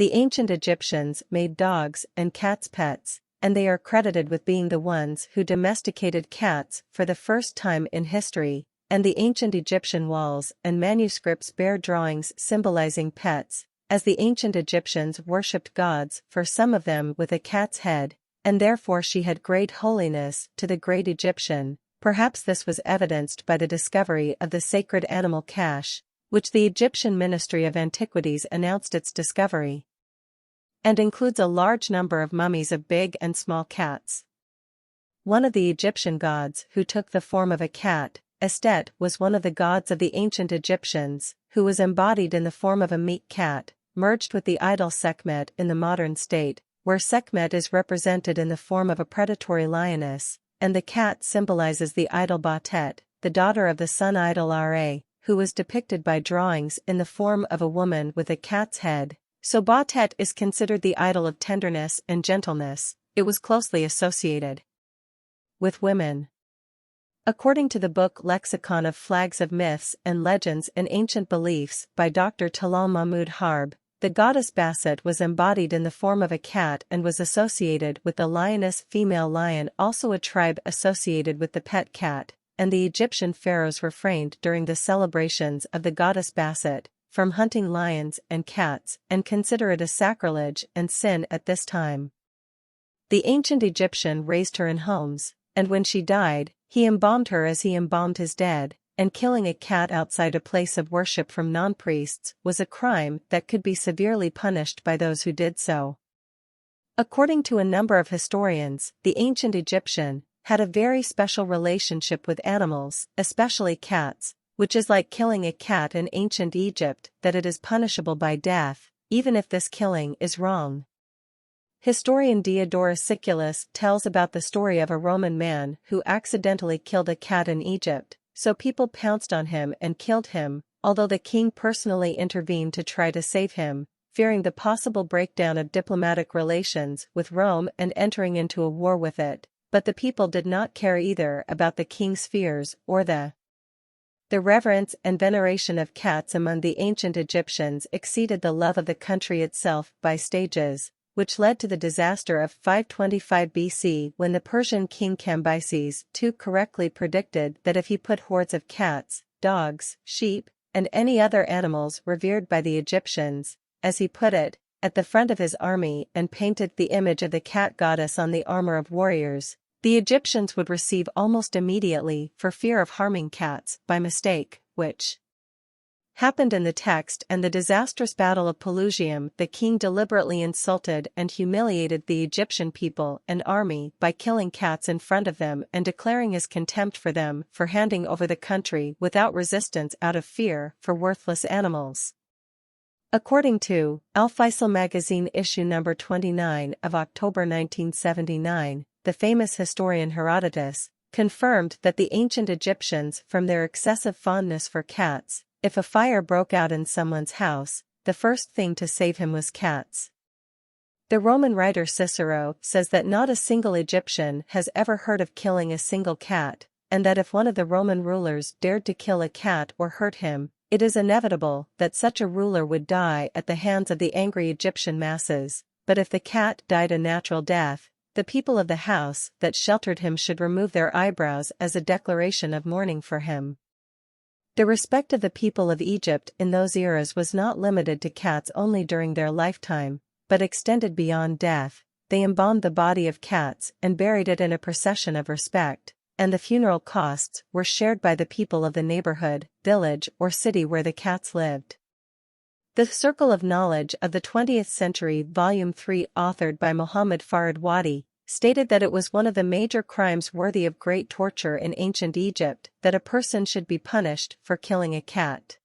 The ancient Egyptians made dogs and cats pets, and they are credited with being the ones who domesticated cats for the first time in history, and the ancient Egyptian walls and manuscripts bear drawings symbolizing pets, as the ancient Egyptians worshipped gods, for some of them with a cat's head, and therefore she had great holiness to the great Egyptian. Perhaps this was evidenced by the discovery of the sacred animal cache, which the Egyptian Ministry of Antiquities announced its discovery, and includes a large number of mummies of big and small cats. One of the Egyptian gods who took the form of a cat, Estet, was one of the gods of the ancient Egyptians, who was embodied in the form of a meek cat, merged with the idol Sekhmet in the modern state, where Sekhmet is represented in the form of a predatory lioness, and the cat symbolizes the idol Batet, the daughter of the sun idol Ra, who was depicted by drawings in the form of a woman with a cat's head. So Batet is considered the idol of tenderness and gentleness. It was closely associated with women. According to the book Lexicon of Flags of Myths and Legends and Ancient Beliefs by Dr. Talal Mahmud Harb, the goddess Basset was embodied in the form of a cat and was associated with the lioness female lion, also a tribe associated with the pet cat, and the Egyptian pharaohs refrained during the celebrations of the goddess Basset from hunting lions and cats and consider it a sacrilege and sin at this time. The ancient Egyptian raised her in homes, and when she died, he embalmed her as he embalmed his dead, and killing a cat outside a place of worship from non-priests was a crime that could be severely punished by those who did so. According to a number of historians, the ancient Egyptian had a very special relationship with animals, especially cats, which is like killing a cat in ancient Egypt, that it is punishable by death, even if this killing is wrong. Historian Diodorus Siculus tells about the story of a Roman man who accidentally killed a cat in Egypt, so people pounced on him and killed him, although the king personally intervened to try to save him, fearing the possible breakdown of diplomatic relations with Rome and entering into a war with it, but the people did not care either about the king's fears or the reverence and veneration of cats among the ancient Egyptians exceeded the love of the country itself by stages, which led to the disaster of 525 BC when the Persian king Cambyses II correctly predicted that if he put hordes of cats, dogs, sheep, and any other animals revered by the Egyptians, as he put it, at the front of his army and painted the image of the cat goddess on the armor of warriors, the Egyptians would receive almost immediately for fear of harming cats by mistake, which happened in the text. And the disastrous battle of Pelusium, the king deliberately insulted and humiliated the Egyptian people and army by killing cats in front of them and declaring his contempt for them for handing over the country without resistance out of fear for worthless animals. According to Al-Faisal magazine issue number 29 of October 1979, the famous historian Herodotus confirmed that the ancient Egyptians, from their excessive fondness for cats, if a fire broke out in someone's house, the first thing to save him was cats. The Roman writer Cicero says that not a single Egyptian has ever heard of killing a single cat, and that if one of the Roman rulers dared to kill a cat or hurt him, it is inevitable that such a ruler would die at the hands of the angry Egyptian masses, but if the cat died a natural death, the people of the house that sheltered him should remove their eyebrows as a declaration of mourning for him. The respect of the people of Egypt in those eras was not limited to cats only during their lifetime, but extended beyond death. They embalmed the body of cats and buried it in a procession of respect, and the funeral costs were shared by the people of the neighborhood, village, or city where the cats lived. The Circle of Knowledge of the 20th Century, Volume 3, authored by Muhammad Farid Wadi, stated that it was one of the major crimes worthy of great torture in ancient Egypt that a person should be punished for killing a cat.